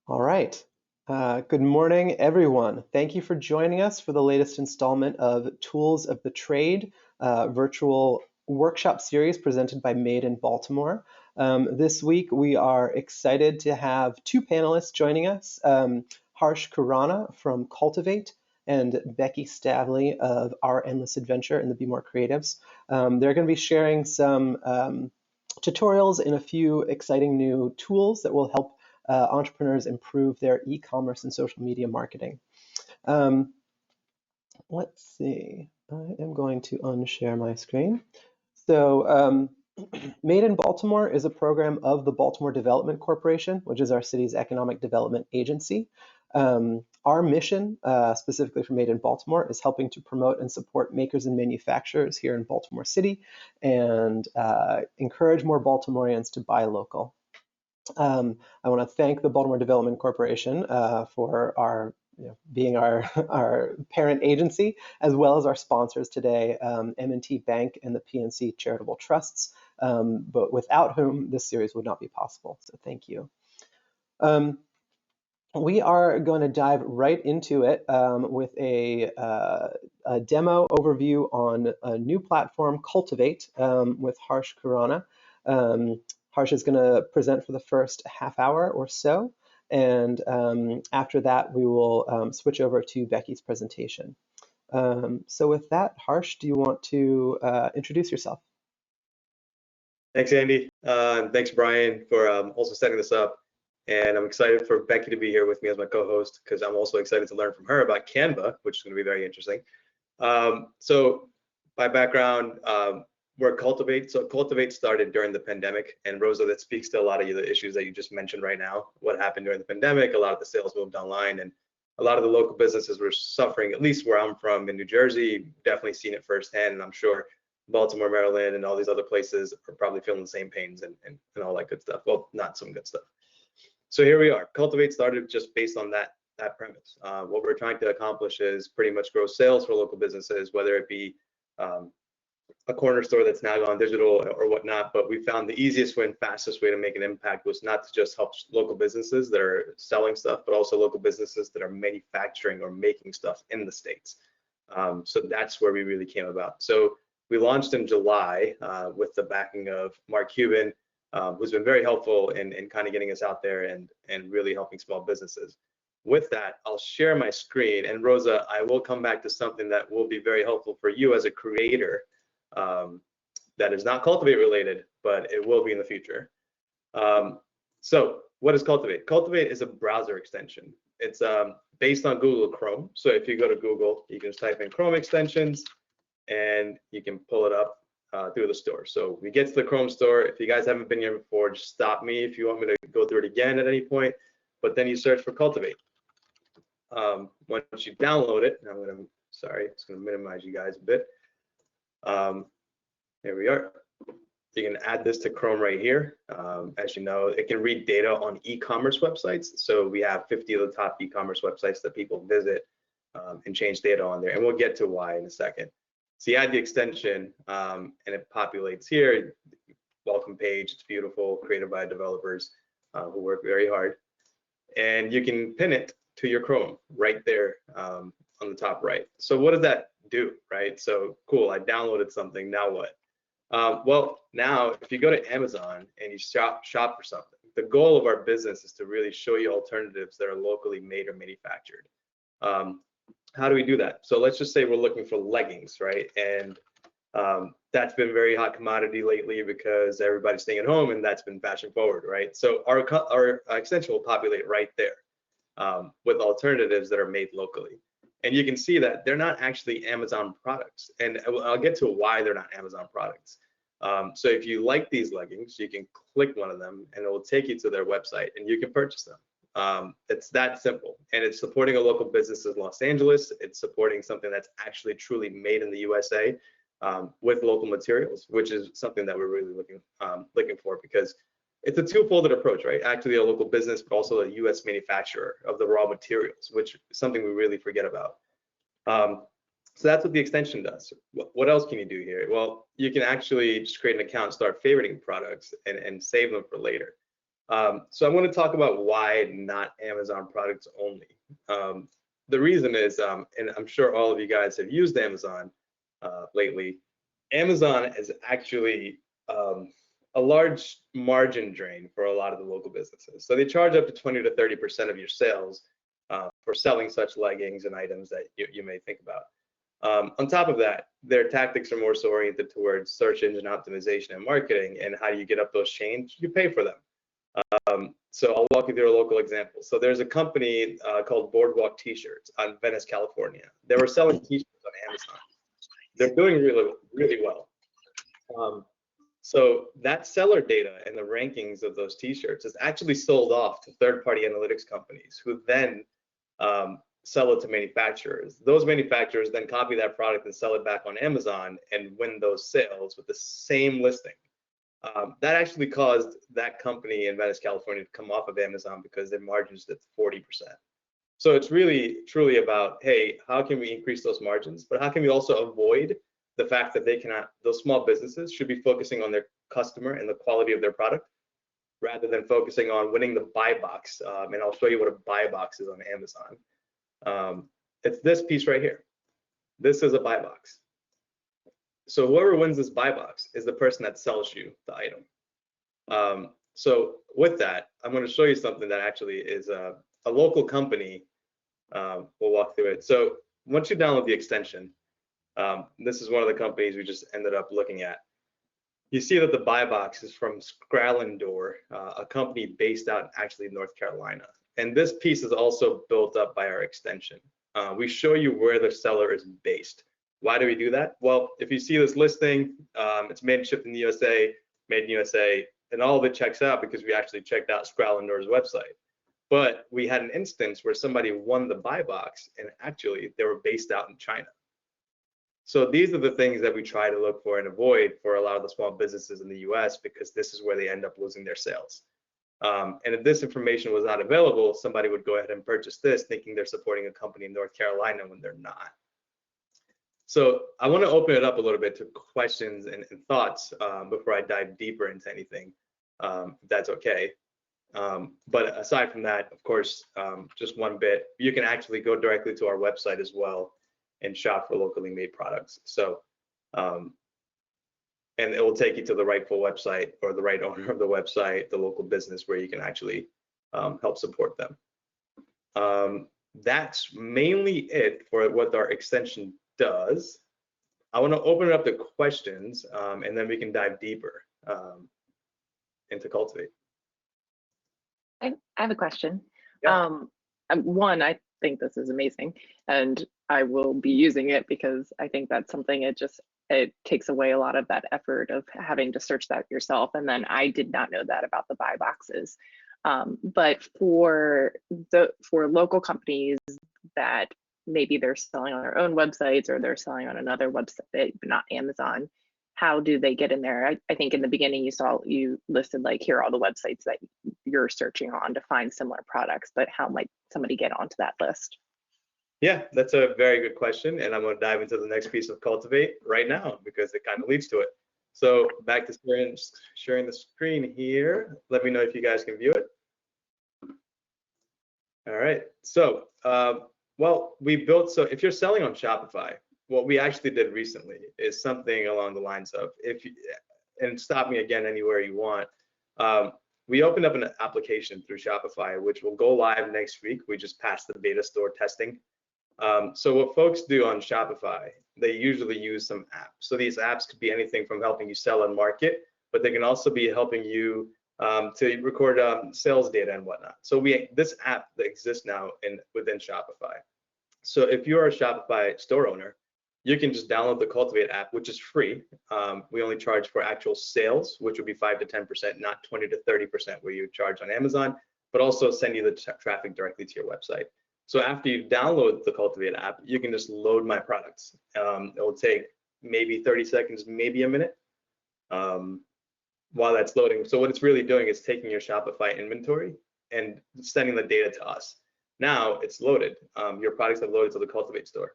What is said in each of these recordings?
All right. Good morning, everyone. Thank you for joining us for the latest installment of Tools of the Trade, virtual workshop series presented by Made in Baltimore. This week, we are excited to have two panelists joining us, Harsh Khurana from Cultivate and Becky Stavely of Our Endless Adventure in the Be More Creatives. They're going to be sharing some tutorials and a few exciting new tools that will help entrepreneurs improve their e-commerce and social media marketing. Um, let's see. I am going to unshare my screen. So Made in Baltimore is a program of the Baltimore Development Corporation, which is our city's economic development agency. Our mission, specifically for Made in Baltimore, is helping to promote and support makers and manufacturers here in Baltimore City and encourage more Baltimoreans to buy local. I want to thank the Baltimore Development Corporation for being our, our parent agency, as well as our sponsors today, M&T Bank and the PNC Charitable Trusts, but without whom this series would not be possible. So thank you. We are going to dive right into it with a demo overview on a new platform, Cultivate, with Harsh Khurana. Harsh is going to present for the first half hour or so, and after that, we will switch over to Becky's presentation. So with that, Harsh, do you want to introduce yourself? Thanks, Andy. And thanks, Brian, for also setting this up. And I'm excited for Becky to be here with me as my co-host because I'm also excited to learn from her about Canva, which is going to be very interesting. So by background, we're Cultivate. So Cultivate started during the pandemic. And Rosa, that speaks to a lot of the issues that you just mentioned right now. What happened during the pandemic, a lot of the sales moved online and a lot of the local businesses were suffering, at least where I'm from in New Jersey, definitely seen it firsthand. And I'm sure Baltimore, Maryland, and all these other places are probably feeling the same pains and all that good stuff. Well, not some good stuff. So here we are. Cultivate started just based on that premise. What we're trying to accomplish is pretty much grow sales for local businesses, whether it be a corner store that's now gone digital or whatnot. But we found the easiest way and fastest way to make an impact was not to just help local businesses that are selling stuff, but also local businesses that are manufacturing or making stuff in the States. So that's where we really came about. So we launched in July with the backing of Mark Cuban, who's been very helpful in kind of getting us out there and really helping small businesses. With that, I'll share my screen. And Rosa, I will come back to something that will be very helpful for you as a creator that is not Cultivate related, but it will be in the future. So what is Cultivate? Cultivate is a browser extension. It's based on Google Chrome. So if you go to Google, you can just type in Chrome extensions and you can pull it up through the store. So we get to the Chrome store. If you guys haven't been here before, just stop me if you want me to go through it again at any point. But then you search for Cultivate. Once you download it, I'm just gonna minimize you guys a bit. Here we are. You can add this to Chrome right here. As you know, it can read data on e-commerce websites. So we have 50 of the top e-commerce websites that people visit and change data on there. And we'll get to why in a second. So you add the extension and it populates here. Welcome page, it's beautiful, created by developers who work very hard. And you can pin it to your Chrome right there on the top right. So what does that do, right? So cool, I downloaded something, now what? Well, now if you go to Amazon and you shop for something, the goal of our business is to really show you alternatives that are locally made or manufactured. How do we do that? So let's just say we're looking for leggings, right? And that's been very hot commodity lately because everybody's staying at home and that's been fashion forward, right? So our extension will populate right there with alternatives that are made locally. And you can see that they're not actually Amazon products. And I'll get to why they're not Amazon products. So if you like these leggings, you can click one of them and it will take you to their website and you can purchase them. It's that simple, and it's supporting a local business in Los Angeles. It's supporting something that's actually truly made in the USA with local materials, which is something that we're really looking for because it's a two-folded approach, right? Actually a local business, but also a US manufacturer of the raw materials, which is something we really forget about. So that's what the extension does. What else can you do here? Well, you can actually just create an account, start favoriting products and save them for later. So I want to talk about why not Amazon products only. The reason is, and I'm sure all of you guys have used Amazon lately, Amazon is actually a large margin drain for a lot of the local businesses. So they charge up to 20 to 30% of your sales for selling such leggings and items that you may think about. On top of that, their tactics are more so oriented towards search engine optimization and marketing, and how you get up those chains, you pay for them. So I'll walk you through a local example. So there's a company called Boardwalk T-shirts on Venice, California. They were selling T-shirts on Amazon. They're doing really, really well. So that seller data and the rankings of those T-shirts is actually sold off to third-party analytics companies, who then sell it to manufacturers. Those manufacturers then copy that product and sell it back on Amazon and win those sales with the same listing. That actually caused that company in Venice, California to come off of Amazon because their margins dipped 40%. So it's really, truly about, hey, how can we increase those margins? But how can we also avoid the fact that they cannot, those small businesses should be focusing on their customer and the quality of their product, rather than focusing on winning the buy box. And I'll show you what a buy box is on Amazon. It's this piece right here. This is a buy box. So whoever wins this buy box is the person that sells you the item. So with that, I'm going to show you something that actually is a local company. We'll walk through it. So once you download the extension, this is one of the companies we just ended up looking at. You see that the buy box is from Scrallendor, a company based out actually in North Carolina. And this piece is also built up by our extension. We show you where the seller is based. Why do we do that? Well, if you see this listing, it's made and shipped in the USA, made in USA, and all of it checks out because we actually checked out Scrallendor's website. But we had an instance where somebody won the buy box and actually they were based out in China. So these are the things that we try to look for and avoid for a lot of the small businesses in the US, because this is where they end up losing their sales. And if this information was not available, somebody would go ahead and purchase this thinking they're supporting a company in North Carolina when they're not. So I want to open it up a little bit to questions and thoughts before I dive deeper into anything, if that's okay. But aside from that, of course, just one bit, you can actually go directly to our website as well and shop for locally made products. So, and it will take you to the rightful website or the right owner of the website, the local business where you can actually help support them. That's mainly it for what our extension does. I want to open it up to questions, and then we can dive deeper into Cultivate. I have a question. Yeah. One, I think this is amazing, and I will be using it because I think that's something it takes away a lot of that effort of having to search that yourself. And then I did not know that about the buy boxes. But for local companies that maybe they're selling on their own websites or they're selling on another website, but not Amazon, how do they get in there? I think in the beginning you listed like, here are all the websites that you're searching on to find similar products, but how might somebody get onto that list? Yeah, that's a very good question, and I'm going to dive into the next piece of Cultivate right now because it kind of leads to it. So back to sharing the screen here. Let me know if you guys can view it. All right. So, well, so if you're selling on Shopify, what we actually did recently is something along the lines of, and stop me again anywhere you want. We opened up an application through Shopify, which will go live next week. We just passed the beta store testing. So what folks do on Shopify, they usually use some apps. So these apps could be anything from helping you sell and market, but they can also be helping you to record sales data and whatnot. So this app that exists now within Shopify. So if you're a Shopify store owner, you can just download the Cultivate app, which is free. We only charge for actual sales, which would be 5 to 10%, not 20 to 30% where you charge on Amazon, but also send you the traffic directly to your website. So after you download the Cultivate app, you can just load my products. It will take maybe 30 seconds, maybe a minute while that's loading. So what it's really doing is taking your Shopify inventory and sending the data to us. Now it's loaded. Your products have loaded to the Cultivate store.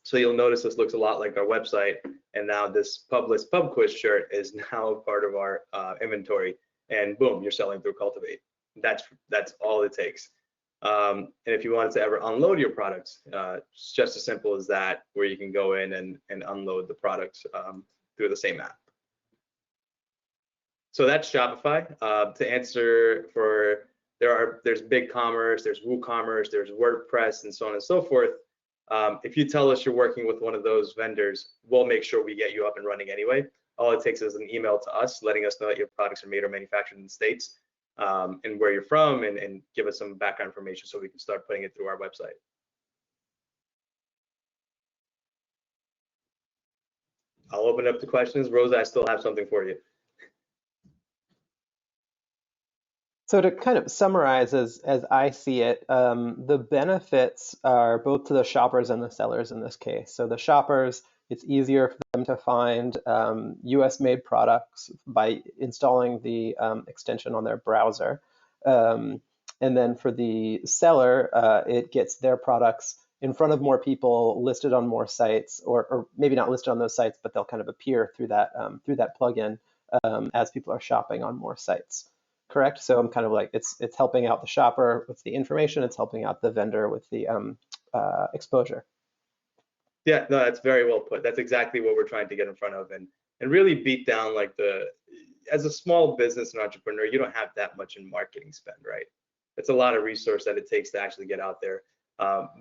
So you'll notice this looks a lot like our website, and now this Publish Pub Quiz shirt is now part of our inventory. and boom, you're selling through Cultivate. That's all it takes. And if you wanted to ever unload your products, it's just as simple as that, where you can go in and unload the products through the same app. So that's Shopify. To answer for, there's BigCommerce, there's WooCommerce, there's WordPress, and so on and so forth. If you tell us you're working with one of those vendors, we'll make sure we get you up and running anyway. All it takes is an email to us letting us know that your products are made or manufactured in the States, and where you're from, and give us some background information so we can start putting it through our website. I'll open it up to questions. Rosa, I still have something for you. So to kind of summarize, as I see it, the benefits are both to the shoppers and the sellers in this case. So the shoppers, it's easier for them to find US-made products by installing the extension on their browser. And then for the seller, it gets their products in front of more people, listed on more sites, or maybe not listed on those sites, but they'll kind of appear through that plugin as people are shopping on more sites. Correct? So I'm kind of like, it's helping out the shopper with the information, it's helping out the vendor with the exposure. Yeah, no, that's very well put. That's exactly what we're trying to get in front of, and really beat down, like, as a small business and entrepreneur, you don't have that much in marketing spend, right? It's a lot of resource that it takes to actually get out there.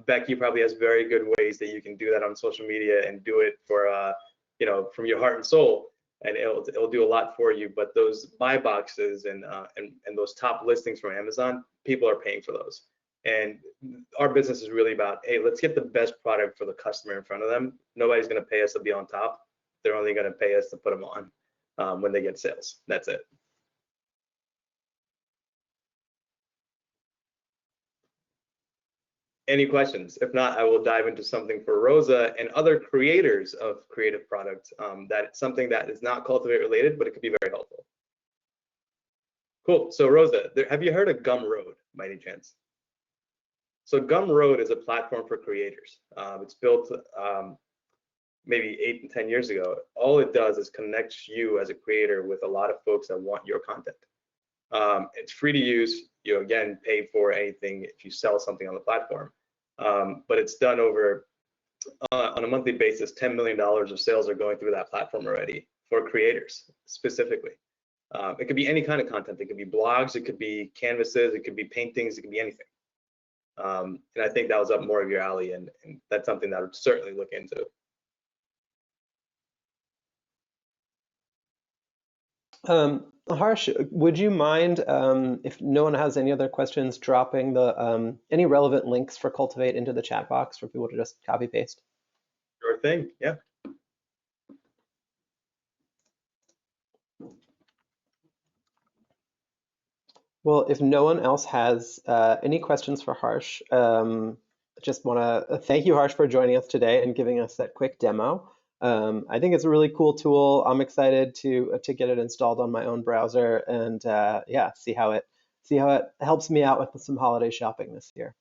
Becky probably has very good ways that you can do that on social media and do it for from your heart and soul, and it'll do a lot for you. But those buy boxes and those top listings from Amazon, people are paying for those. And our business is really about, hey, let's get the best product for the customer in front of them. Nobody's going to pay us to be on top. They're only going to pay us to put them on when they get sales. That's it. Any questions? If not, I will dive into something for Rosa and other creators of creative products. That's something that is not Cultivate related, but it could be very helpful. Cool. So Rosa, have you heard of Gumroad by any chance? So Gumroad is a platform for creators. It's built maybe 8 to 10 years ago. All it does is connects you as a creator with a lot of folks that want your content. It's free to use. You again pay for anything if you sell something on the platform. But it's done over on a monthly basis. $10 million of sales are going through that platform already for creators specifically. It could be any kind of content. It could be blogs. It could be canvases. It could be paintings. It could be anything. And I think that was up more of your alley, and that's something that I would certainly look into. Harsh, would you mind, if no one has any other questions, dropping the any relevant links for Cultivate into the chat box for people to just copy paste? Sure thing, yeah. Well, if no one else has any questions for Harsh, just want to thank you, Harsh, for joining us today and giving us that quick demo. I think it's a really cool tool. I'm excited to get it installed on my own browser and yeah, see how it helps me out with some holiday shopping this year.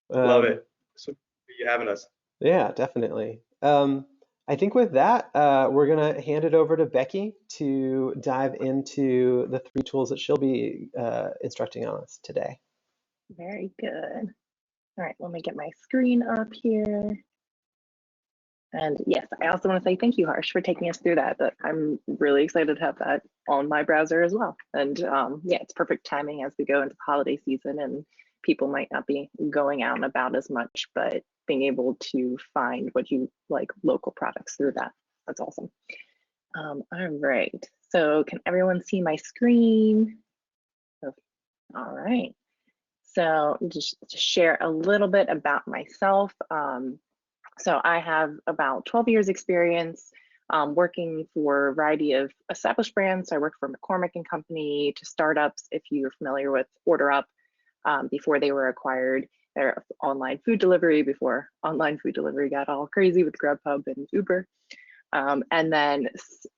Love it. So you having us. Yeah, definitely. I think with that, we're gonna hand it over to Becky to dive into the 3 tools that she'll be instructing on us today. Very good. All right, let me get my screen up here. And yes, I also want to say thank you, Harsh, for taking us through that. But I'm really excited to have that on my browser as well. And yeah, it's perfect timing as we go into the holiday season and people might not be going out and about as much, but being able to find what you like, local products through that. That's awesome. All right, so can everyone see my screen? All right, so just to share a little bit about myself. So I have about 12 years experience working for a variety of established brands. So I worked for McCormick and Company, to startups, if you're familiar with OrderUp, before they were acquired. They're online food delivery before online food delivery got all crazy with Grubhub and Uber. And then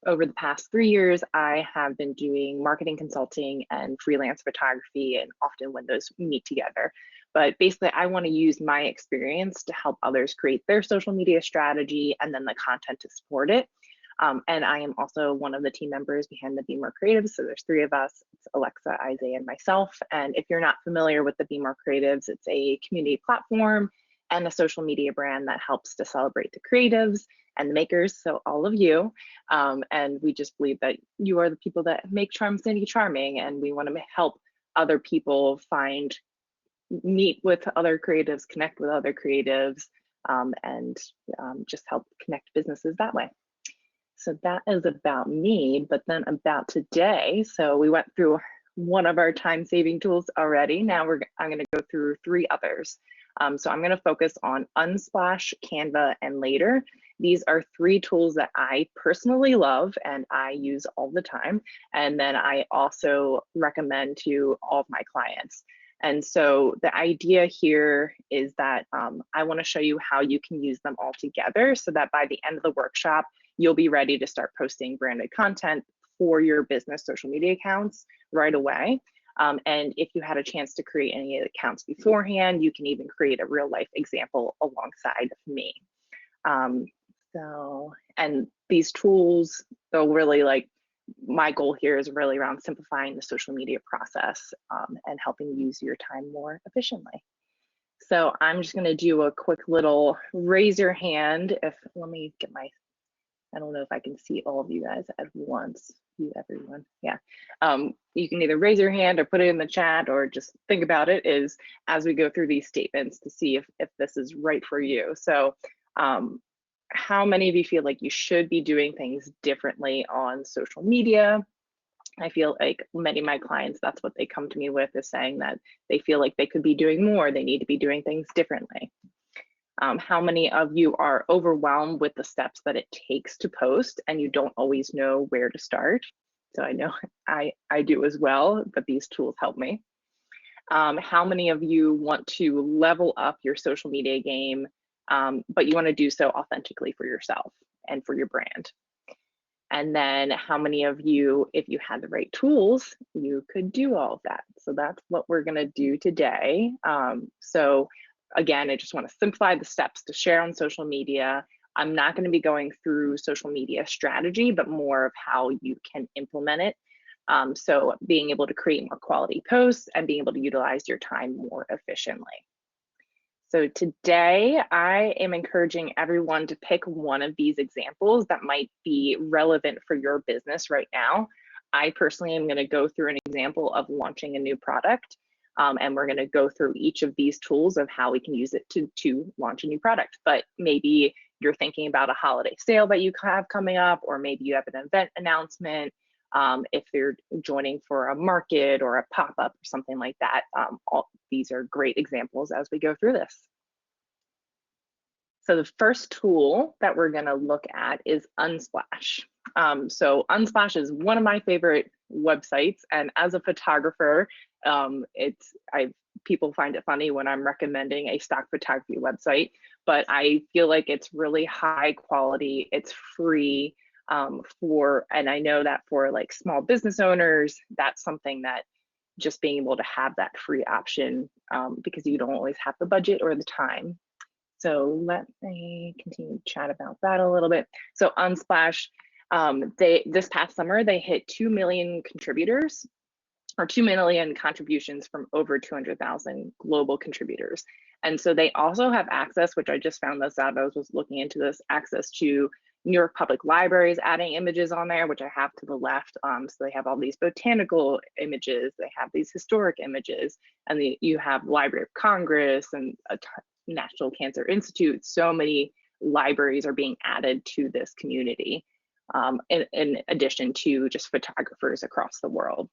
over the past 3 years, I have been doing marketing consulting and freelance photography, and often when those meet together. But basically, I want to use my experience to help others create their social media strategy and then the content to support it. And I am also one of the team members behind the Be More Creatives. So there's 3 of us. It's Alexa, Isaiah, and myself. And if you're not familiar with the Be More Creatives, it's a community platform and a social media brand that helps to celebrate the creatives and the makers, so all of you. And we just believe that you are the people that make Charm City charming, and we want to help other people meet with other creatives, connect with other creatives, and just help connect businesses that way. So that is about me, but then about today. So we went through one of our time-saving tools already. Now I'm going to go through 3 others. So I'm going to focus on Unsplash, Canva, and Later. These are 3 tools that I personally love and I use all the time. And then I also recommend to all of my clients. And so the idea here is that I want to show you how you can use them all together so that by the end of the workshop, you'll be ready to start posting branded content for your business social media accounts right away. And if you had a chance to create any accounts beforehand, you can even create a real life example alongside of me. And these tools, they'll really my goal here is really around simplifying the social media process and helping you use your time more efficiently. So I'm just gonna do a quick little raise your hand. Let me get I don't know if I can see all of you guys at once. Everyone, yeah. You can either raise your hand or put it in the chat or just think about it as we go through these statements to see if this is right for you. So how many of you feel like you should be doing things differently on social media? I feel like many of my clients, that's what they come to me with, is saying that they feel like they could be doing more, they need to be doing things differently. How many of you are overwhelmed with the steps that it takes to post and you don't always know where to start? So I know I do as well, but these tools help me. How many of you want to level up your social media game, but you want to do so authentically for yourself and for your brand? And then how many of you, if you had the right tools, you could do all of that? So that's what we're going to do today. So again, I just want to simplify the steps to share on social media. I'm not going to be going through social media strategy, but more of how you can implement it. So being able to create more quality posts and being able to utilize your time more efficiently. So today I am encouraging everyone to pick one of these examples that might be relevant for your business right now. I personally am going to go through an example of launching a new product. And we're going to go through each of these tools of how we can use it to launch a new product. But maybe you're thinking about a holiday sale that you have coming up, or maybe you have an event announcement. If you're joining for a market or a pop-up or something like that, all these are great examples as we go through this. So the first tool that we're going to look at is Unsplash. So Unsplash is one of my favorite websites, and as a photographer, people find it funny when I'm recommending a stock photography website, but I feel like it's really high quality, it's free, and I know that for like small business owners, that's something that just being able to have that free option, because you don't always have the budget or the time. So let me continue to chat about that a little bit. So Unsplash, this past summer, they hit 2 million contributors, or 2 million contributions from over 200,000 global contributors. And so they also have access, which I just found this out, I was looking into this, access to New York Public Libraries adding images on there, which I have to the left. So they have all these botanical images, they have these historic images, and you have Library of Congress and National Cancer Institute. So many libraries are being added to this community, in addition to just photographers across the world.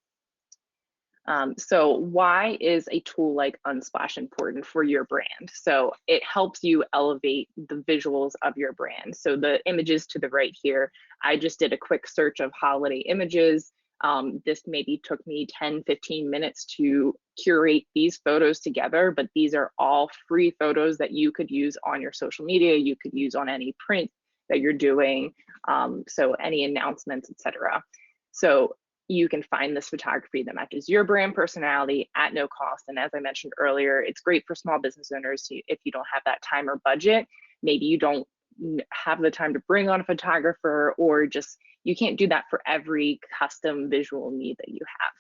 So why is a tool like Unsplash important for your brand? So it helps you elevate the visuals of your brand. So the images to the right here, I just did a quick search of holiday images. This maybe took me 10-15 minutes to curate these photos together, but these are all free photos that you could use on your social media, you could use on any print that you're doing, so any announcements, etc. So you can find this photography that matches your brand personality at no cost. And as I mentioned earlier, it's great for small business owners if you don't have that time or budget. Maybe you don't have the time to bring on a photographer, or just you can't do that for every custom visual need that you have.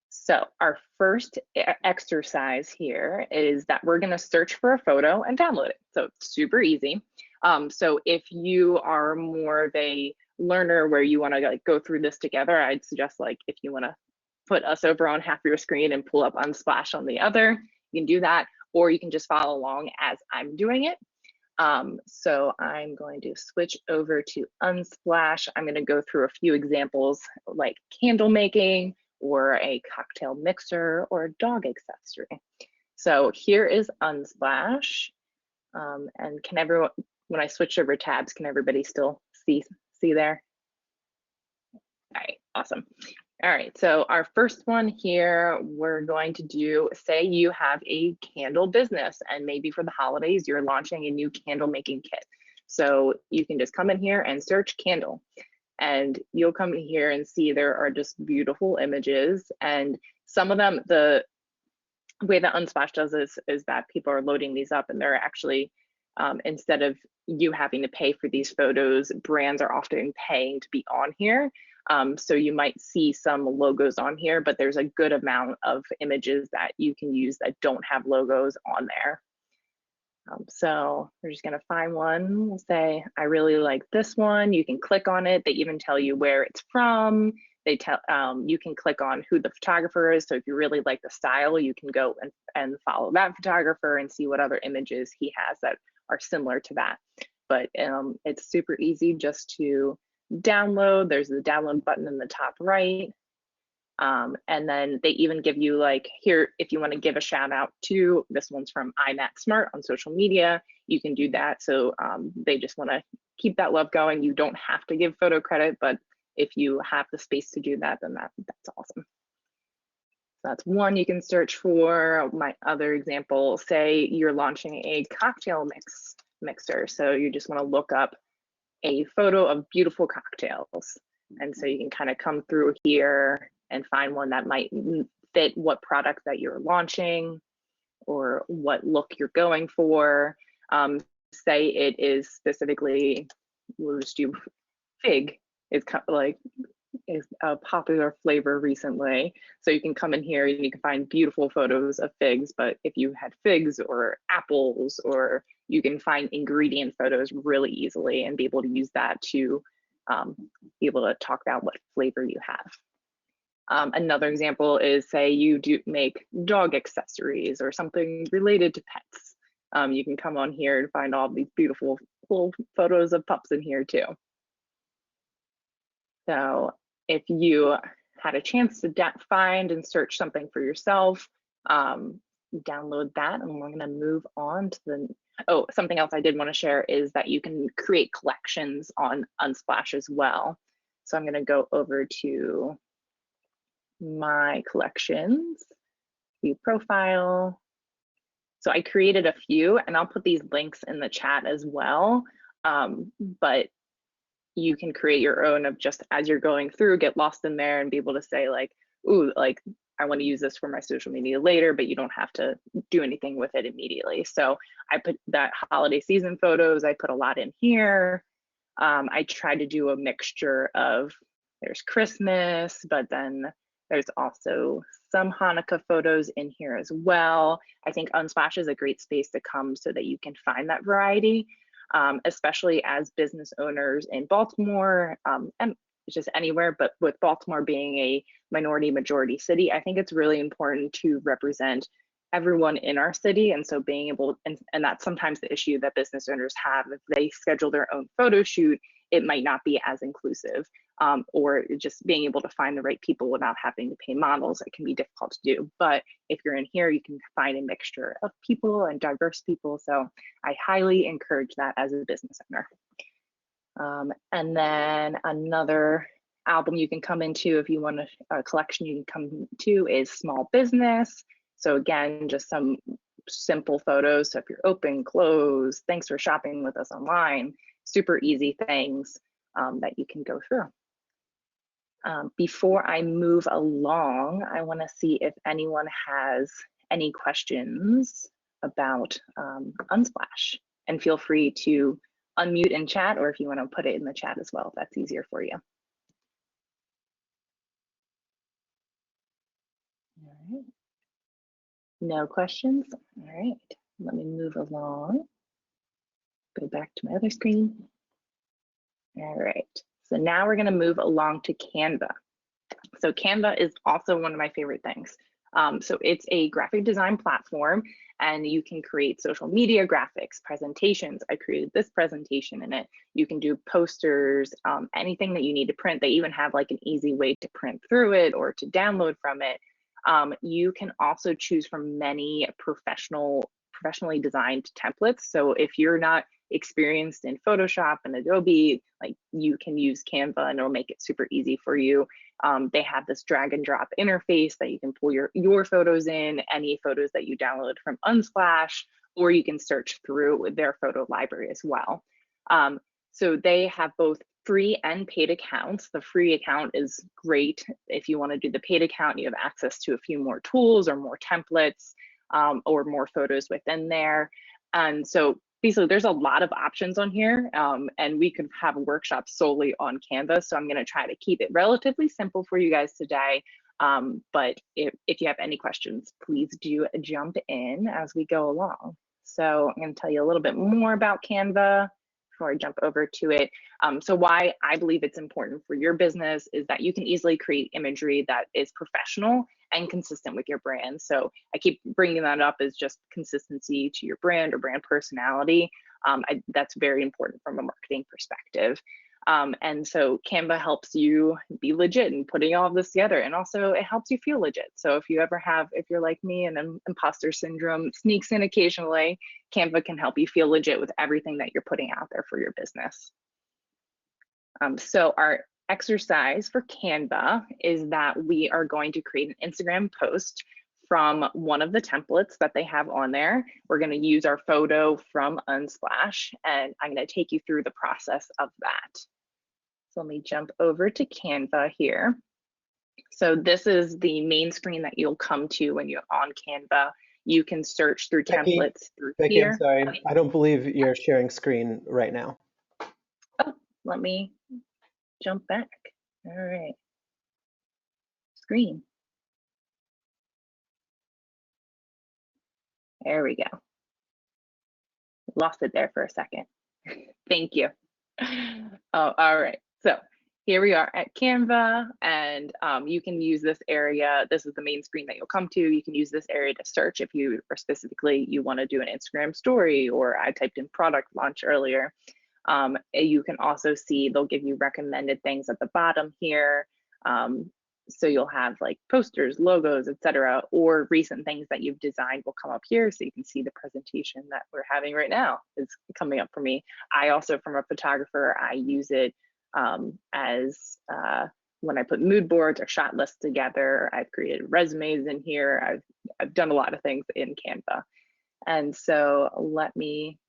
So our first exercise here is that we're going to search for a photo and download it. So it's super easy. So if you are more of a learner where you want to like go through this together, I'd suggest like if you want to put us over on half your screen and pull up Unsplash on the other, you can do that, or you can just follow along as I'm doing it. So I'm going to switch over to Unsplash. I'm going to go through a few examples like candle making, or a cocktail mixer, or a dog accessory. So here is Unsplash. And can everyone, when I switch over tabs, can everybody still see there? All right, awesome. All right, so our first one here, we're going to do, say you have a candle business and maybe for the holidays, you're launching a new candle making kit. So you can just come in here and search candle. And you'll come here and see there are just beautiful images, and some of them, the way that Unsplash does this is that people are loading these up and they're actually, instead of you having to pay for these photos, brands are often paying to be on here. So you might see some logos on here, but there's a good amount of images that you can use that don't have logos on there. So we're just going to find one. We'll say, I really like this one. You can click on it. They even tell you where it's from. They tell you can click on who the photographer is. So if you really like the style, you can go and follow that photographer and see what other images he has that are similar to that. But it's super easy just to download. There's the download button in the top right. And then they even give you like here, if you want to give a shout out to, this one's from iMac on social media, you can do that. So they just want to keep that love going. You don't have to give photo credit, but if you have the space to do that, then that's awesome. So that's one you can search for. My other example, say you're launching a cocktail mixer. So you just want to look up a photo of beautiful cocktails. And so you can kind of come through here and find one that might fit what product that you're launching or what look you're going for. Say it is specifically, we'll just do fig is kind of like is a popular flavor recently. So you can come in here and you can find beautiful photos of figs, but if you had figs or apples, or you can find ingredient photos really easily and be able to use that to be able to talk about what flavor you have. Another example is, say you do make dog accessories or something related to pets. You can come on here and find all these beautiful little photos of pups in here too. So if you had a chance to find and search something for yourself, download that, and we're gonna move on to the, oh, something else I did want to share is that you can create collections on Unsplash as well. So I'm gonna go over to my collections, view profile. So I created a few, and I'll put these links in the chat as well. But you can create your own of just as you're going through, get lost in there and be able to say like, ooh, like I want to use this for my social media later, but you don't have to do anything with it immediately. So I put that holiday season photos, I put a lot in here. I try to do a mixture of, there's Christmas, but then there's also some Hanukkah photos in here as well. I think Unsplash is a great space to come so that you can find that variety. Especially as business owners in Baltimore and just anywhere, but with Baltimore being a minority majority city, I think it's really important to represent everyone in our city. And so being able, and that's sometimes the issue that business owners have, if they schedule their own photo shoot, it might not be as inclusive, or just being able to find the right people without having to pay models, it can be difficult to do. But if you're in here, you can find a mixture of people and diverse people. So I highly encourage that as a business owner. And then another album you can come into if you want a collection you can come to is small business. So again, just some simple photos. So if you're open, close, thanks for shopping with us online, super easy things that you can go through. Before I move along, I want to see if anyone has any questions about Unsplash. And feel free to unmute and chat, or if you want to put it in the chat as well, if that's easier for you. All right. No questions? All right, let me move along. Go back to my other screen. All right, so now we're going to move along to Canva. So Canva is also one of my favorite things. So it's a graphic design platform, and you can create social media graphics, presentations. I created this presentation in it. You can do posters, anything that you need to print. They even have like an easy way to print through it or to download from it. You can also choose from many professionally designed templates. So if you're not experienced in Photoshop and Adobe, like, you can use Canva and it'll make it super easy for you. They have this drag and drop interface that you can pull your photos in, any photos that you download from Unsplash, or you can search through their photo library as well. So they have both free and paid accounts. The free account is great. If you want to do the paid account, you have access to a few more tools or more templates, or more photos within there. And so basically there's a lot of options on here, and we could have a workshop solely on Canva. So I'm going to try to keep it relatively simple for you guys today. But if you have any questions, please do jump in as we go along. So I'm going to tell you a little bit more about Canva before I jump over to it. So why I believe it's important for your business is that you can easily create imagery that is professional and consistent with your brand. So I keep bringing that up as just consistency to your brand or brand personality. That's very important from a marketing perspective. And so Canva helps you be legit in putting all of this together, and also it helps you feel legit. So if you're like me and imposter syndrome sneaks in occasionally, Canva can help you feel legit with everything that you're putting out there for your business. So our exercise for Canva is that we are going to create an Instagram post from one of the templates that they have on there. We're going to use our photo from Unsplash, and I'm going to take you through the process of that. So let me jump over to Canva here. So this is the main screen that you'll come to when you're on Canva. You can search through templates through Becky, here. I'm sorry. I don't believe you're sharing screen right now. Oh, let me jump back. All right. Screen. There we go. Lost it there for a second. Thank you. Oh, all right. So here we are at Canva, and you can use this area. This is the main screen that you'll come to. You can use this area to search if you are specifically you want to do an Instagram story, or I typed in product launch earlier. You can also see they'll give you recommended things at the bottom here. So you'll have like posters, logos, etc., or recent things that you've designed will come up here. So you can see the presentation that we're having right now is coming up for me. I also, from a photographer, I use it as when I put mood boards or shot lists together. I've created resumes in here. I've done a lot of things in Canva. And so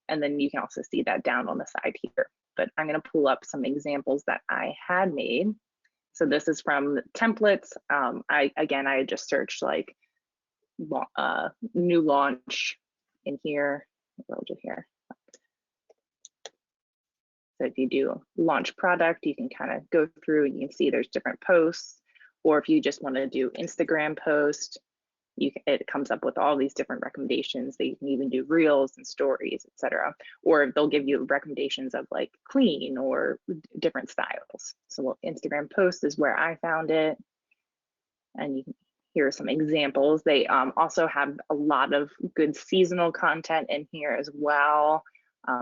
and then you can also see that down on the side here. But I'm going to pull up some examples that I had made. So this is from templates. I just searched like new launch in here. Here. So if you do launch product, you can kind of go through and you can see there's different posts. Or if you just want to do Instagram post, it comes up with all these different recommendations that you can even do reels and stories, etc. Or they'll give you recommendations of like clean or different styles. So Instagram post is where I found it. And here are some examples. They also have a lot of good seasonal content in here as well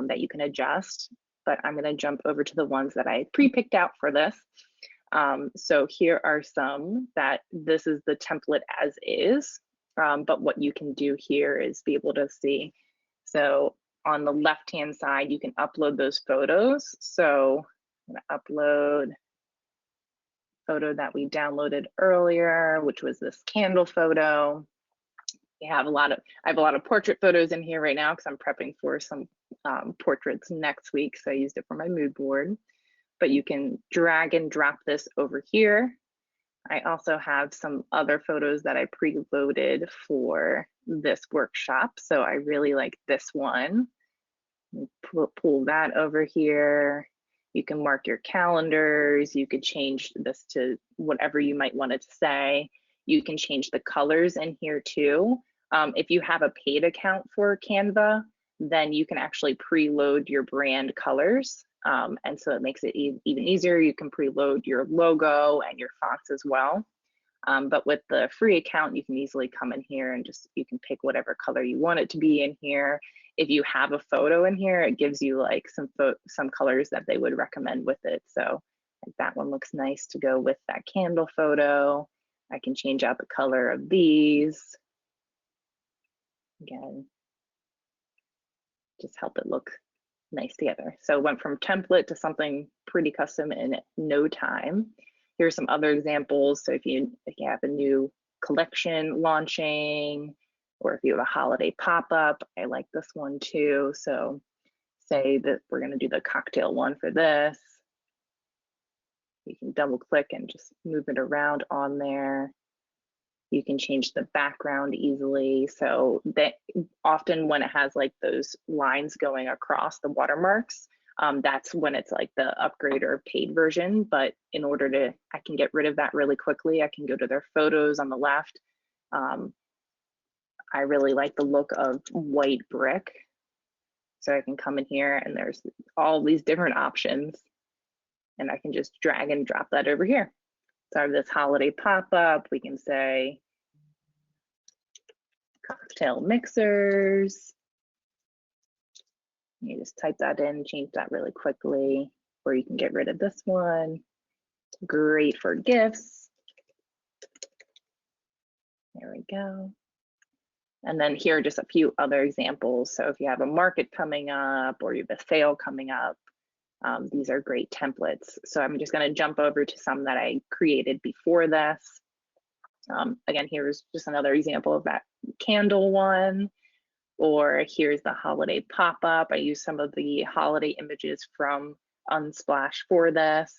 that you can adjust. But I'm going to jump over to the ones that I pre-picked out for this. So here are some that this is the template as is, but what you can do here is be able to see. So on the left-hand side, you can upload those photos. So I'm gonna upload photo that we downloaded earlier, which was this candle photo. I have a lot of portrait photos in here right now because I'm prepping for some portraits next week. So I used it for my mood board. But you can drag and drop this over here. I also have some other photos that I preloaded for this workshop. So I really like this one. Pull that over here. You can mark your calendars. You could change this to whatever you might want it to say. You can change the colors in here too. If you have a paid account for Canva, then you can actually preload your brand colors. And so it makes it even easier. You can preload your logo and your fonts as well. But with the free account, you can easily come in here and you can pick whatever color you want it to be in here. If you have a photo in here, it gives you like some colors that they would recommend with it. So like that one looks nice to go with that candle photo. I can change out the color of these. Again, just help it look nice together. So it went from template to something pretty custom in no time. Here's some other examples. So if you have a new collection launching, or if you have a holiday pop-up, I like this one too. So say that we're going to do the cocktail one for this. You can double click and just move it around on there. You can change the background easily. So that often when it has like those lines going across the watermarks, that's when it's like the upgrade or paid version. But in order to, I can get rid of that really quickly. I can go to their photos on the left. I really like the look of white brick. So I can come in here and there's all these different options and I can just drag and drop that over here. So I have this holiday pop-up. We can say cocktail mixers. You just type that in, change that really quickly, or you can get rid of this one. Great for gifts. There we go. And then here are just a few other examples. So if you have a market coming up or you have a sale coming up, these are great templates. So I'm just going to jump over to some that I created before this. Again, here's just another example of that candle one. Or here's the holiday pop-up. I use some of the holiday images from Unsplash for this.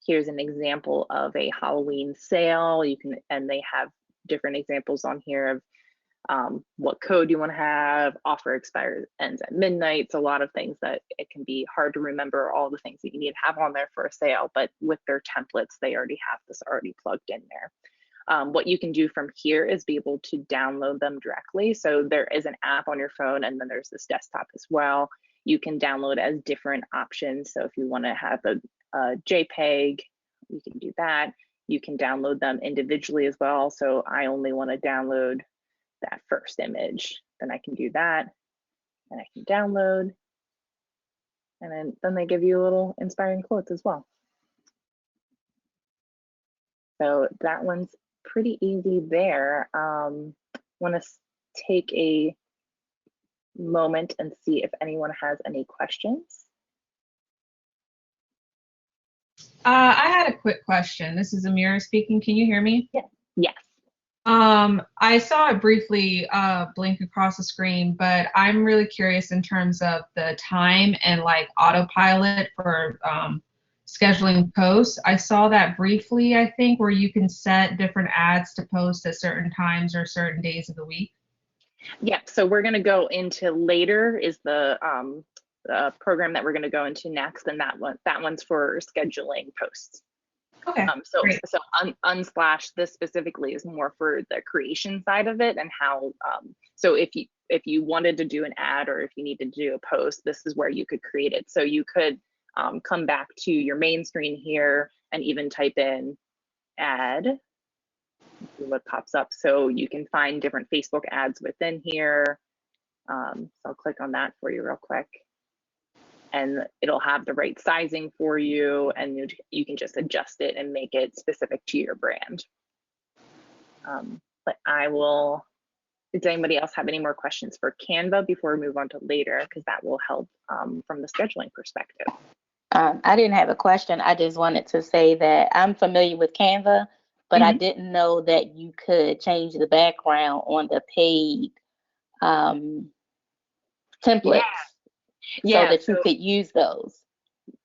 Here's an example of a Halloween sale. And they have different examples on here of what code you want to have, offer ends at midnight. It's a lot of things that it can be hard to remember all the things that you need to have on there for a sale, but with their templates, they already have this already plugged in there. What you can do from here is be able to download them directly. So there is an app on your phone and then there's this desktop as well. You can download as different options. So if you want to have a JPEG, you can do that. You can download them individually as well. So I only want to download that first image, then I can do that and I can download. And then they give you a little inspiring quotes as well. So that one's pretty easy there. Want to take a moment and see if anyone has any questions. I had a quick question. This is Amira speaking. Can you hear me? Yeah. Yes. I saw it briefly blink across the screen, but I'm really curious in terms of the time and like autopilot for scheduling posts. I saw that briefly, I think, where you can set different ads to post at certain times or certain days of the week. Yeah, so we're going to go into later is the program that we're going to go into next, and that one's for scheduling posts. Okay. So Unsplash, this specifically is more for the creation side of it and how. So if you wanted to do an ad or if you needed to do a post, this is where you could create it. So you could come back to your main screen here and even type in ad. See what pops up. So you can find different Facebook ads within here. So I'll click on that for you real quick. And it'll have the right sizing for you, and you can just adjust it and make it specific to your brand. But does anybody else have any more questions for Canva before we move on to later? Because that will help from the scheduling perspective. I didn't have a question. I just wanted to say that I'm familiar with Canva, but I didn't know that you could change the background on the paid templates. Yeah, so that you could use those.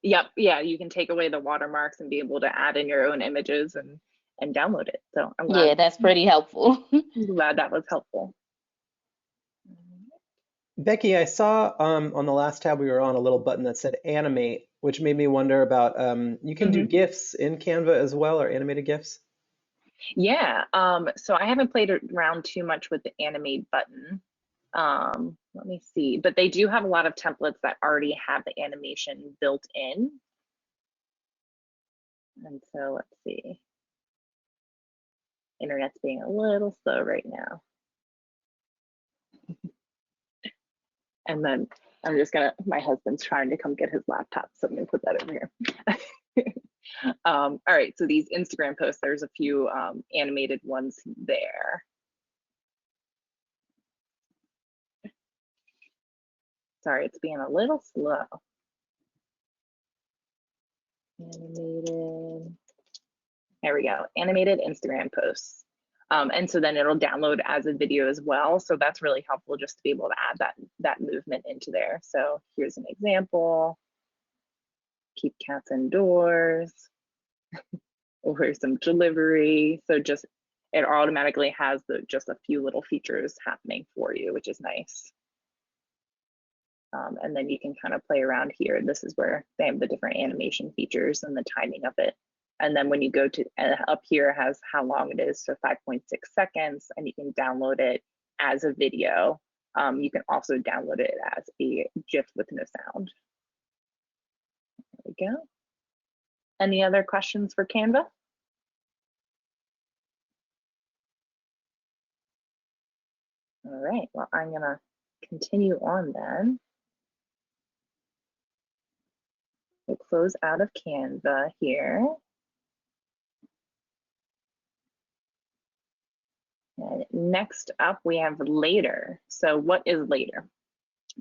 Yep, yeah, you can take away the watermarks and be able to add in your own images and download it. So I'm glad. Yeah, that's pretty helpful. I'm glad that was helpful. Becky, I saw on the last tab we were on a little button that said animate, which made me wonder about you can do GIFs in Canva as well, or animated GIFs? Yeah, so I haven't played around too much with the animate button. Let me see, but they do have a lot of templates that already have the animation built in. And so let's see. Internet's being a little slow right now. And then I'm just gonna, my husband's trying to come get his laptop, so I'm gonna put that over here. All right, so these Instagram posts, there's a few animated ones there. Sorry, it's being a little slow. Animated, there we go, animated Instagram posts. And so then it'll download as a video as well. So that's really helpful just to be able to add that movement into there. So here's an example. Keep cats indoors. Or some delivery. So just, it automatically has just a few little features happening for you, which is nice. And then you can kind of play around here. This is where they have the different animation features and the timing of it. And then when you go to up here, it has how long it is, so 5.6 seconds, and you can download it as a video. You can also download it as a GIF with no sound. There we go. Any other questions for Canva? All right, well, I'm gonna continue on then. We'll close out of Canva here. And next up, we have Later. So what is Later?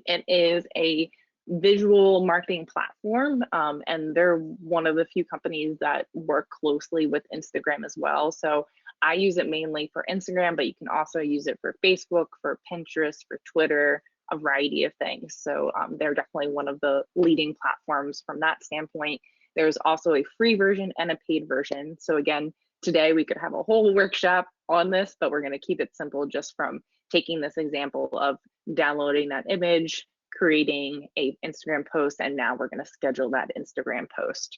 It is a visual marketing platform, and they're one of the few companies that work closely with Instagram as well. So I use it mainly for Instagram, but you can also use it for Facebook, for Pinterest, for Twitter, a variety of things. So they're definitely one of the leading platforms from that standpoint. There's also a free version and a paid version. So again, today we could have a whole workshop on this, but we're going to keep it simple just from taking this example of downloading that image, creating a Instagram post, and now we're going to schedule that Instagram post.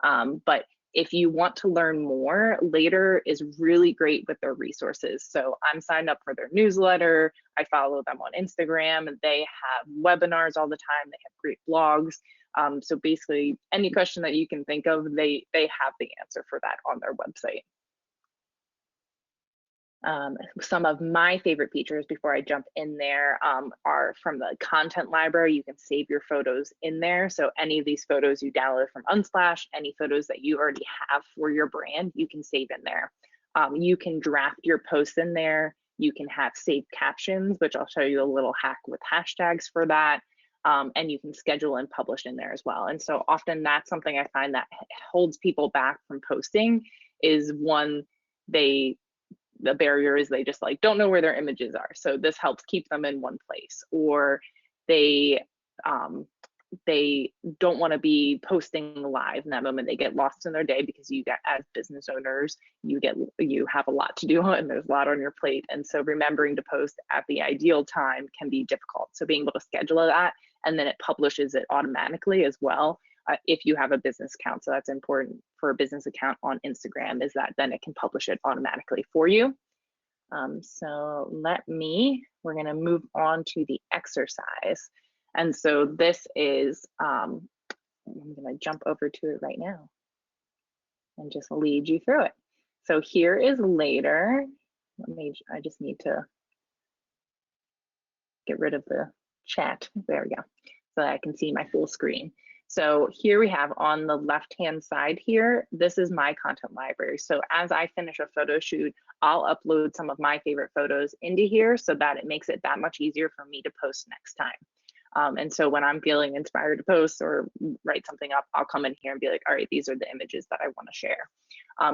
But if you want to learn more, Later is really great with their resources. So I'm signed up for their newsletter. I follow them on Instagram, and they have webinars all the time. They have great blogs. So basically, any question that you can think of, they have the answer for that on their website. Some of my favorite features before I jump in there are from the content library. You can save your photos in there. So any of these photos you download from Unsplash, any photos that you already have for your brand, you can save in there. You can draft your posts in there. You can have saved captions, which I'll show you a little hack with hashtags for that. And you can schedule and publish in there as well. And so often that's something I find that holds people back from posting is one, the barrier is they just like don't know where their images are. So this helps keep them in one place, or they don't want to be posting live in that moment. They get lost in their day because you get, as business owners, you have a lot to do and there's a lot on your plate. And so remembering to post at the ideal time can be difficult. So being able to schedule that, and then it publishes it automatically as well. If you have a business account. So that's important for a business account on Instagram, is that then it can publish it automatically for you. So we're gonna move on to the exercise. And so this is, I'm gonna jump over to it right now and just lead you through it. So here is Later. I just need to get rid of the chat. There we go, so that I can see my full screen. So here we have on the left-hand side here, this is my content library. So as I finish a photo shoot, I'll upload some of my favorite photos into here so that it makes it that much easier for me to post next time. And so when I'm feeling inspired to post or write something up, I'll come in here and be like, all right, these are the images that I want to share.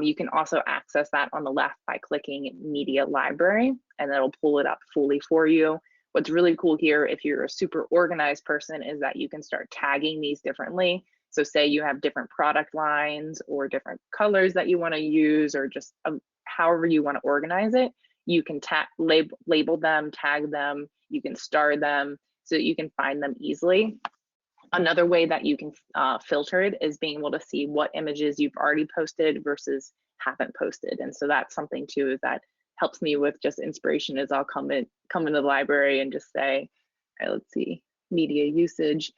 You can also access that on the left by clicking Media Library, and that'll pull it up fully for you. What's really cool here, if you're a super organized person, is that you can start tagging these differently. So say you have different product lines or different colors that you want to use, or just however you want to organize it, you can label them, tag them, you can star them. so that you can find them easily. Another way that you can filter it is being able to see what images you've already posted versus haven't posted. And so that's something too that helps me with just inspiration, is I'll come into the library and just say, all right, let's see, media usage,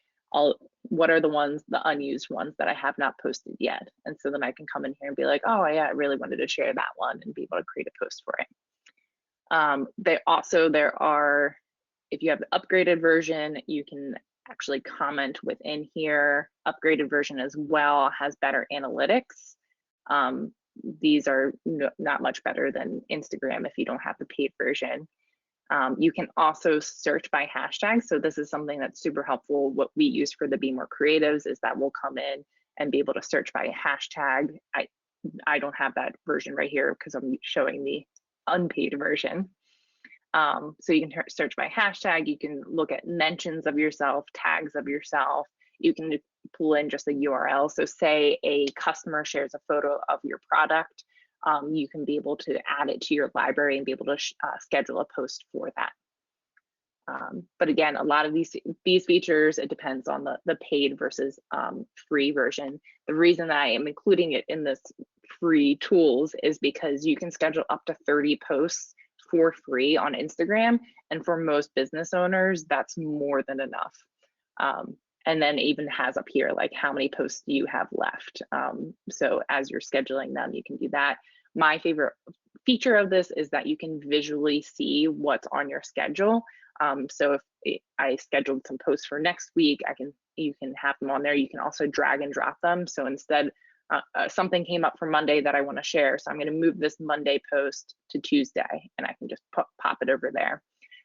what are the ones, the unused ones that I have not posted yet. And so then I can come in here and be like, oh yeah, I really wanted to share that one, and be able to create a post for it. There are, if you have the upgraded version, you can actually comment within here. Upgraded version as well has better analytics. These are not much better than Instagram if you don't have the paid version. You can also search by hashtags. So this is something that's super helpful. What we use for the Be More Creatives is that we'll come in and be able to search by hashtag. I don't have that version right here because I'm showing the unpaid version. So you can search by hashtag, you can look at mentions of yourself, tags of yourself, you can pull in just a URL. So say a customer shares a photo of your product, you can be able to add it to your library and be able to schedule a post for that. But again, a lot of these features, it depends on the paid versus free version. The reason that I am including it in this free tools is because you can schedule up to 30 posts for free on Instagram, and for most business owners that's more than enough. And then even has up here like how many posts do you have left. So as you're scheduling them, you can do that. My favorite feature of this is that you can visually see what's on your schedule. So if I scheduled some posts for next week, you can have them on there. You can also drag and drop them. So instead, something came up for Monday that I want to share, so I'm going to move this Monday post to Tuesday, and I can just pop it over there.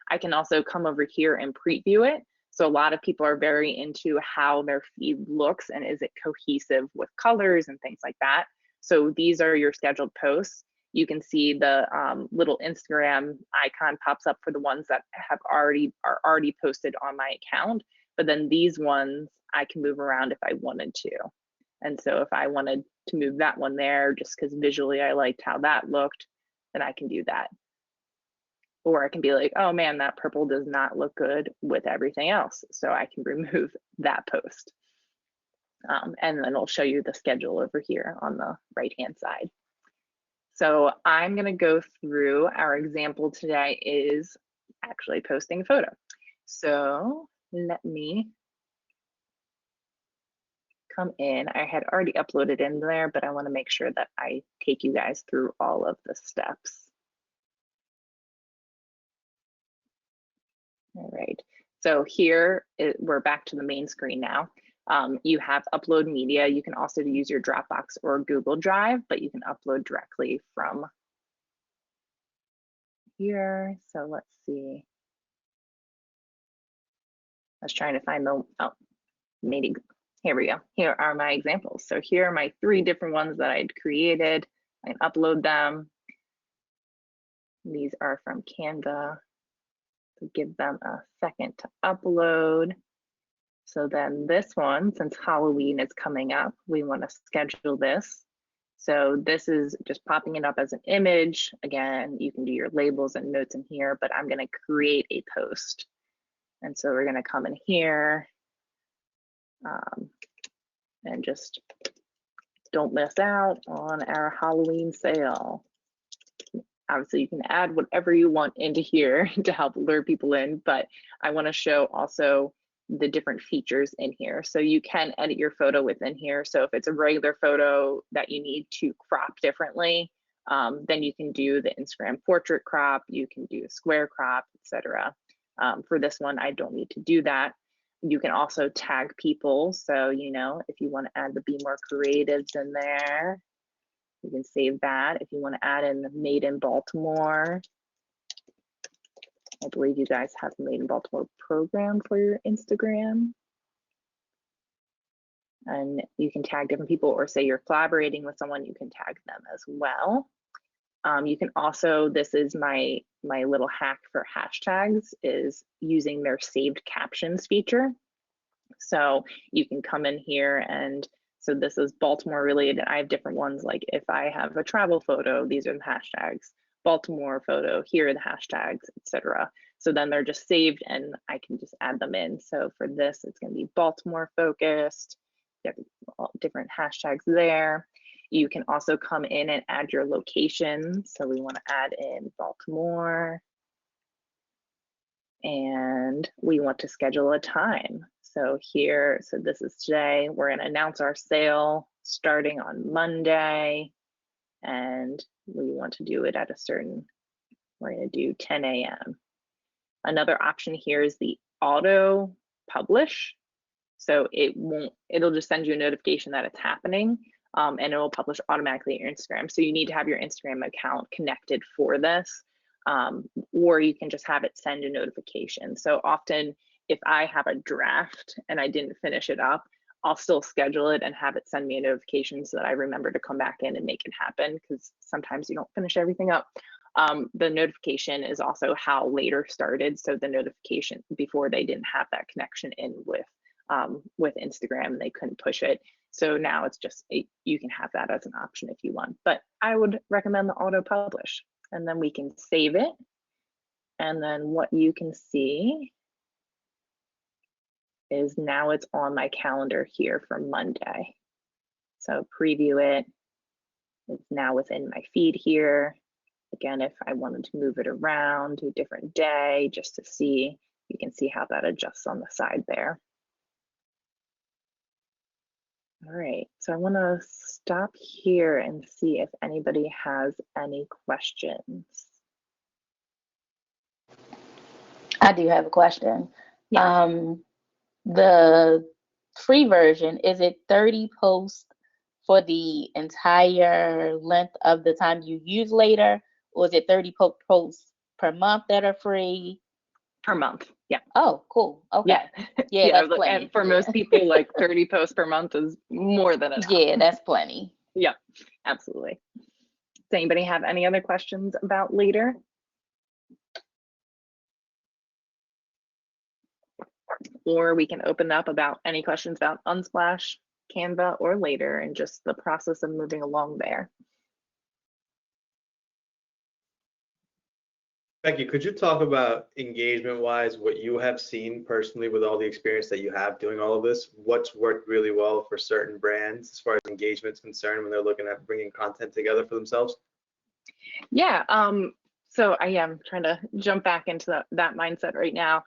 I can also come over here and preview it. So a lot of people are very into how their feed looks and is it cohesive with colors and things like that. So these are your scheduled posts. You can see the little Instagram icon pops up for the ones that are already posted on my account, but then these ones I can move around if I wanted to. And so if I wanted to move that one there, just because visually I liked how that looked, then I can do that. Or I can be like, oh man, that purple does not look good with everything else. So I can remove that post. And then it'll show you the schedule over here on the right-hand side. So I'm gonna go through, our example today is actually posting a photo. So let me come in. I had already uploaded in there, but I want to make sure that I take you guys through all of the steps. All right, so here we're back to the main screen now. You have upload media. You can also use your Dropbox or Google Drive, but you can upload directly from here. So let's see. I was trying to find the, maybe. Here we go. Here are my examples. So here are my 3 different ones that I'd created. I can upload them. These are from Canva. So give them a second to upload. So then this one, since Halloween is coming up, we want to schedule this. So this is just popping it up as an image. Again, you can do your labels and notes in here, but I'm going to create a post. And so we're going to come in here. And just don't miss out on our Halloween sale. Obviously, you can add whatever you want into here to help lure people in, but I want to show also the different features in here. So you can edit your photo within here. So if it's a regular photo that you need to crop differently, then you can do the Instagram portrait crop, you can do a square crop, etc. For this one, I don't need to do that. You can also tag people. So, you know, if you want to add the Be More Creatives in there, you can save that. If you want to add in the Made in Baltimore, I believe you guys have the Made in Baltimore program for your Instagram. And you can tag different people, or say you're collaborating with someone, you can tag them as well. You can also, this is my little hack for hashtags, is using their saved captions feature. So you can come in here, and so this is Baltimore related. I have different ones, like if I have a travel photo, these are the hashtags. Baltimore photo, here are the hashtags, etc. So then they're just saved and I can just add them in. So for this, it's going to be Baltimore focused. You have all different hashtags there. You can also come in and add your location. So we want to add in Baltimore. And we want to schedule a time. So here, so this is today, we're going to announce our sale starting on Monday. And we want to do it at a certain, we're going to do 10 a.m. Another option here is the auto publish. So it'll just send you a notification that it's happening, and it will publish automatically at your Instagram. So you need to have your Instagram account connected for this, or you can just have it send a notification. So often if I have a draft and I didn't finish it up, I'll still schedule it and have it send me a notification so that I remember to come back in and make it happen, because sometimes you don't finish everything up. The notification is also how Later started. So the notification before, they didn't have that connection in with Instagram, they couldn't push it. So now it's just, you can have that as an option if you want, but I would recommend the auto publish, and then we can save it. And then what you can see is now it's on my calendar here for Monday. So preview it. It's now within my feed here. Again, if I wanted to move it around to a different day just to see, you can see how that adjusts on the side there. All right, so I want to stop here and see if anybody has any questions. I do have a question. Yeah. The free version, is it 30 posts for the entire length of the time you use Later, or is it 30 posts per month that are free? Per month, yeah. Oh, cool. Okay. Yeah, that's plenty. and for most people, like 30 posts per month is more than enough. Yeah, that's plenty. Yeah, absolutely. Does anybody have any other questions about Later? Or we can open up about any questions about Unsplash, Canva, or Later, and just the process of moving along there. Becky, could you talk about engagement-wise, what you have seen personally with all the experience that you have doing all of this? What's worked really well for certain brands as far as engagement is concerned when they're looking at bringing content together for themselves? Yeah, so I am trying to jump back into that mindset right now.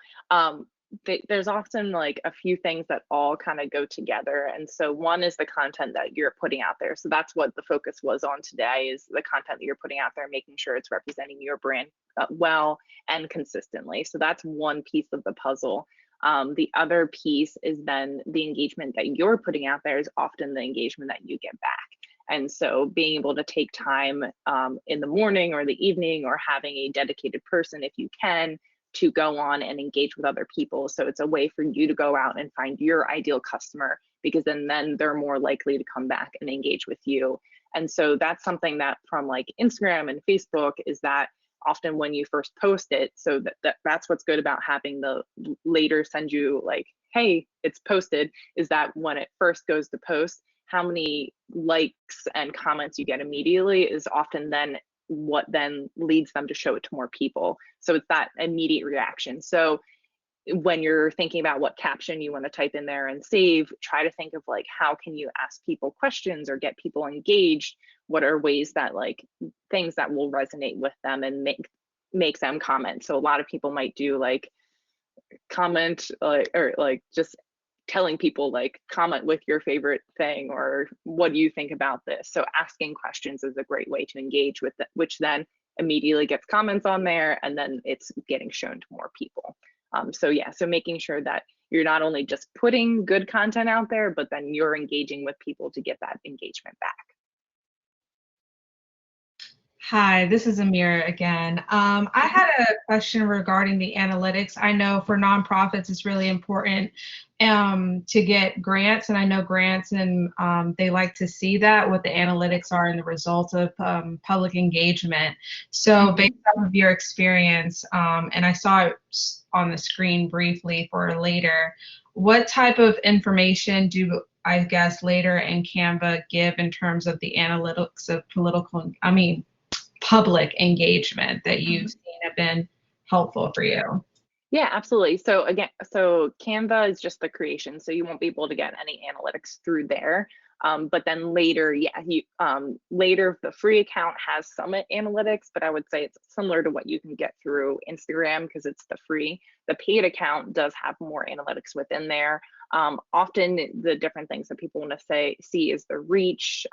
There's often like a few things that all kind of go together. And so one is the content that you're putting out there. So that's what the focus was on today, is the content that you're putting out there, making sure it's representing your brand well and consistently. So that's one piece of the puzzle. The other piece is then the engagement that you're putting out there is often the engagement that you get back. And so being able to take time in the morning or the evening, or having a dedicated person, if you can, to go on and engage with other people. So it's a way for you to go out and find your ideal customer, because then they're more likely to come back and engage with you. And so that's something that from like Instagram and Facebook is that often when you first post it, so that's what's good about having the Later send you like, hey, it's posted, is that when it first goes to post, how many likes and comments you get immediately is often then what then leads them to show it to more people. So it's that immediate reaction. So when you're thinking about what caption you want to type in there and save, try to think of like, how can you ask people questions or get people engaged? What are ways that like things that will resonate with them and make them comment? So a lot of people might do like comment or like just telling people like, comment with your favorite thing, or what do you think about this? So asking questions is a great way to engage with it, which then immediately gets comments on there, and then it's getting shown to more people. So yeah, so making sure that you're not only just putting good content out there, but then you're engaging with people to get that engagement back. Hi, this is Amira again. I had a question regarding the analytics. I know for nonprofits, it's really important to get grants, and I know grants, and they like to see that, what the analytics are and the results of public engagement. So based off of your experience, and I saw it on the screen briefly for Later, what type of information do I guess Later and Canva give in terms of the analytics of public engagement that you've seen have been helpful for you? Yeah, absolutely. So again, so Canva is just the creation, so you won't be able to get any analytics through there. But then later, yeah, later the free account has some analytics, but I would say it's similar to what you can get through Instagram because it's the free. The paid account does have more analytics within there. Often the different things that people want to see is the reach,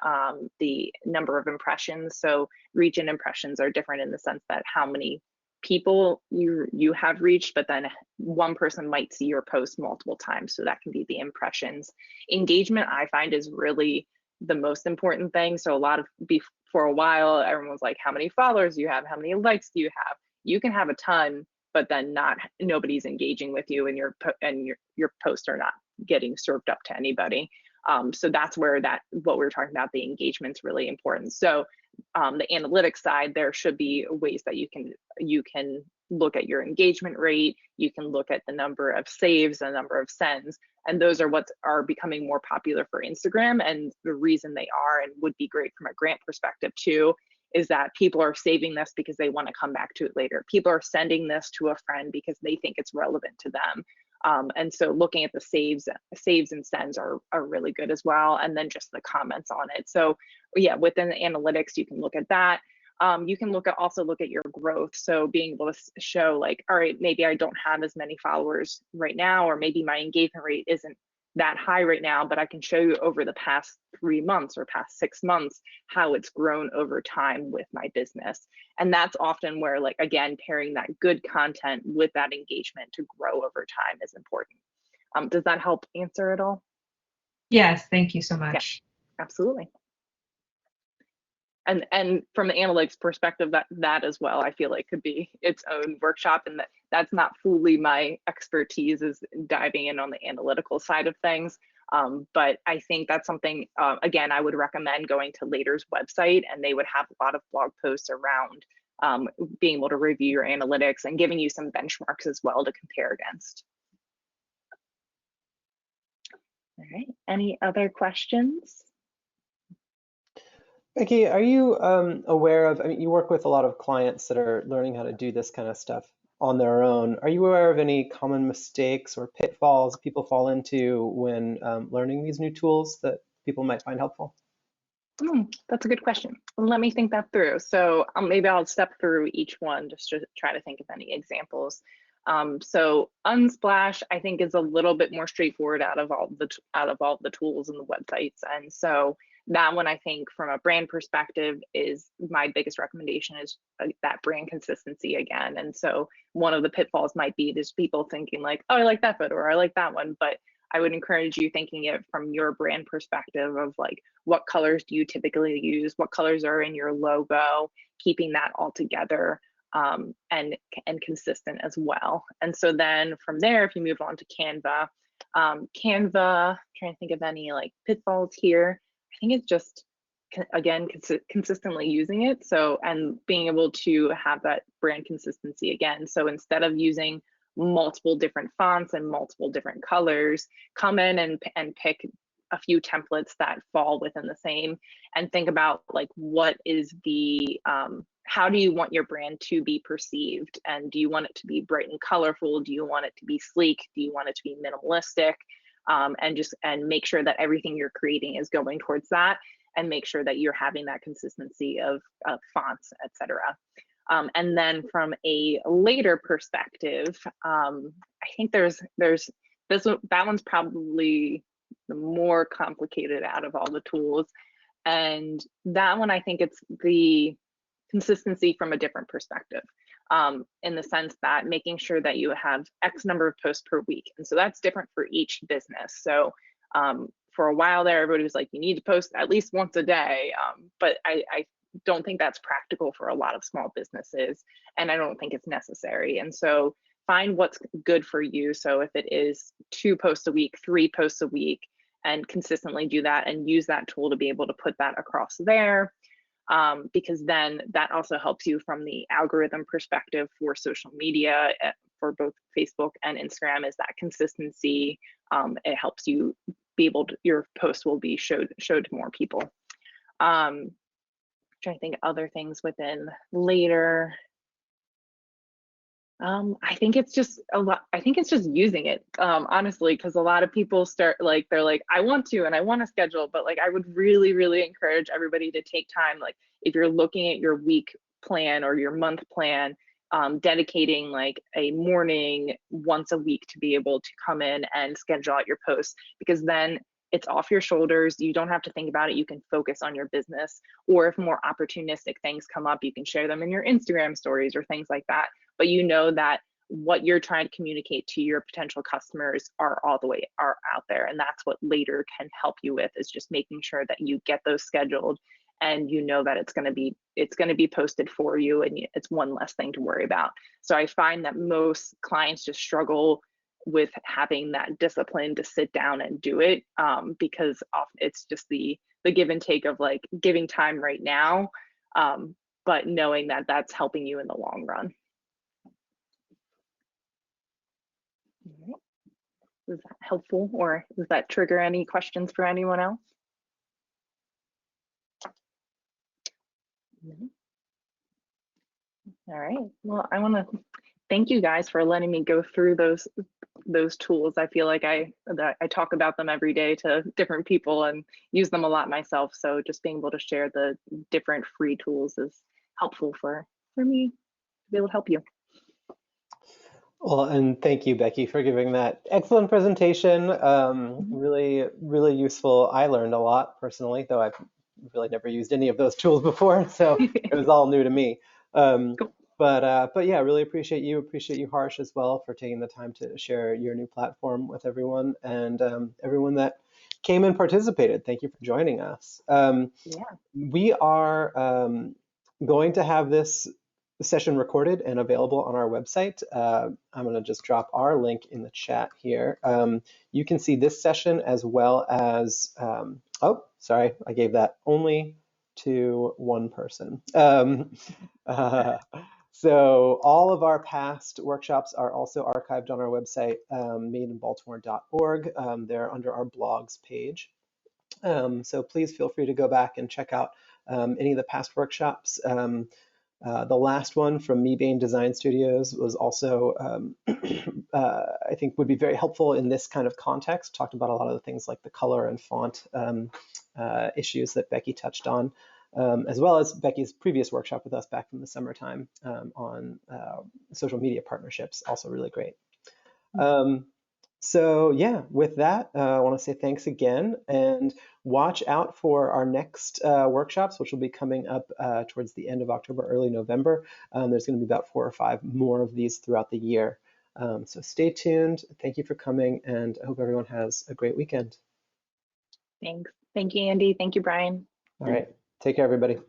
the number of impressions. So reach and impressions are different in the sense that how many people you have reached, but then one person might see your post multiple times, so that can be the impressions. Engagement, I find, is really the most important thing. So a lot of for a while everyone was like, how many followers do you have, how many likes do you have? You can have a ton, but then nobody's engaging with you, and your posts are not getting served up to anybody. So that's where what we were talking about, the engagement's really important. So the analytics side, there should be ways that you can look at your engagement rate, you can look at the number of saves, the number of sends, and those are what are becoming more popular for Instagram. And the reason they are, and would be great from a grant perspective too, is that people are saving this because they want to come back to it later. People are sending this to a friend because they think it's relevant to them. And so looking at the saves and sends are really good as well. And then just the comments on it. So yeah, within the analytics, you can look at that. You can also look at your growth. So being able to show like, all right, maybe I don't have as many followers right now, or maybe my engagement rate isn't that high right now, but I can show you over the past 3 months or past 6 months how it's grown over time with my business. And that's often where, like, again, pairing that good content with that engagement to grow over time is important. Does that help answer it all? Yes, thank you so much. Yeah, absolutely. And from the analytics perspective, that as well, I feel like could be its own workshop, and that's not fully my expertise, is diving in on the analytical side of things. But I think that's something, again, I would recommend going to Later's website, and they would have a lot of blog posts around being able to review your analytics and giving you some benchmarks as well to compare against. All right, any other questions? Becky, are you aware of, I mean, you work with a lot of clients that are learning how to do this kind of stuff on their own. Are you aware of any common mistakes or pitfalls people fall into when learning these new tools that people might find helpful? That's a good question. Let me think that through. So maybe I'll step through each one just to try to think of any examples. So Unsplash, I think, is a little bit more straightforward out of all the tools and the websites. And so that one, I think, from a brand perspective, is my biggest recommendation, is that brand consistency again. And so one of the pitfalls might be there's people thinking like, oh, I like that photo, or I like that one, but I would encourage you thinking it from your brand perspective of like, what colors do you typically use? What colors are in your logo? Keeping that all together and consistent as well. And so then from there, if you move on to Canva, Canva, trying to think of any like pitfalls here. I think it's just, again, consistently using it. So, and being able to have that brand consistency again. So instead of using multiple different fonts and multiple different colors, come in and pick a few templates that fall within the same, and think about like, what is the, how do you want your brand to be perceived? And do you want it to be bright and colorful? Do you want it to be sleek? Do you want it to be minimalistic? And make sure that everything you're creating is going towards that, and make sure that you're having that consistency of fonts, etc. And then from a later perspective, I think that one's probably the more complicated out of all the tools. And that one, I think it's the consistency from a different perspective, in the sense that making sure that you have X number of posts per week. And so that's different for each business. So for a while there, everybody was like, you need to post at least once a day. But I don't think that's practical for a lot of small businesses, and I don't think it's necessary. And so find what's good for you. So if it is 2 posts a week, 3 posts a week, and consistently do that, and use that tool to be able to put that across there. Because then that also helps you from the algorithm perspective for social media, for both Facebook and Instagram, is that consistency. It helps you be able to, your post will be showed to more people. trying to think other things within Later. I think it's just a lot. I think it's just using it, honestly, because a lot of people start like they're like, I want to and I want to schedule, but like I would really, really encourage everybody to take time. Like if you're looking at your week plan or your month plan, dedicating like a morning once a week to be able to come in and schedule out your posts, because then it's off your shoulders. You don't have to think about it. You can focus on your business. Or if more opportunistic things come up, you can share them in your Instagram stories or things like that. But you know that what you're trying to communicate to your potential customers are out there. And that's what Later can help you with, is just making sure that you get those scheduled and you know that it's going to be posted for you, and it's one less thing to worry about. So I find that most clients just struggle with having that discipline to sit down and do it, because often it's just the give and take of like giving time right now, but knowing that that's helping you in the long run. Was that helpful, or does that trigger any questions for anyone else? No? All right. Well, I want to thank you guys for letting me go through those tools. I feel like I talk about them every day to different people and use them a lot myself. So just being able to share the different free tools is helpful for me to be able to help you. Well, and thank you, Becky, for giving that excellent presentation. Really, really useful. I learned a lot personally, though I've really never used any of those tools before, so it was all new to me. Cool. But yeah, really appreciate you, Harsh, as well, for taking the time to share your new platform with everyone, and everyone that came and participated. Thank you for joining us. Yeah. We are going to have this session recorded and available on our website. I'm going to just drop our link in the chat here. You can see this session as well as, oh, sorry, I gave that only to one person. So all of our past workshops are also archived on our website, madeinbaltimore.org. They're under our blogs page. So please feel free to go back and check out any of the past workshops. The last one from Me Bain Design Studios was also, I think, would be very helpful in this kind of context. Talked about a lot of the things like the color and font issues that Becky touched on, as well as Becky's previous workshop with us back in the summertime on social media partnerships, also really great. So yeah, with that, I want to say thanks again, and watch out for our next workshops, which will be coming up towards the end of October, early November. There's going to be about 4 or 5 more of these throughout the year. So stay tuned. Thank you for coming, and I hope everyone has a great weekend. Thanks. Thank you, Andy. Thank you, Brian. All right. Take care, everybody.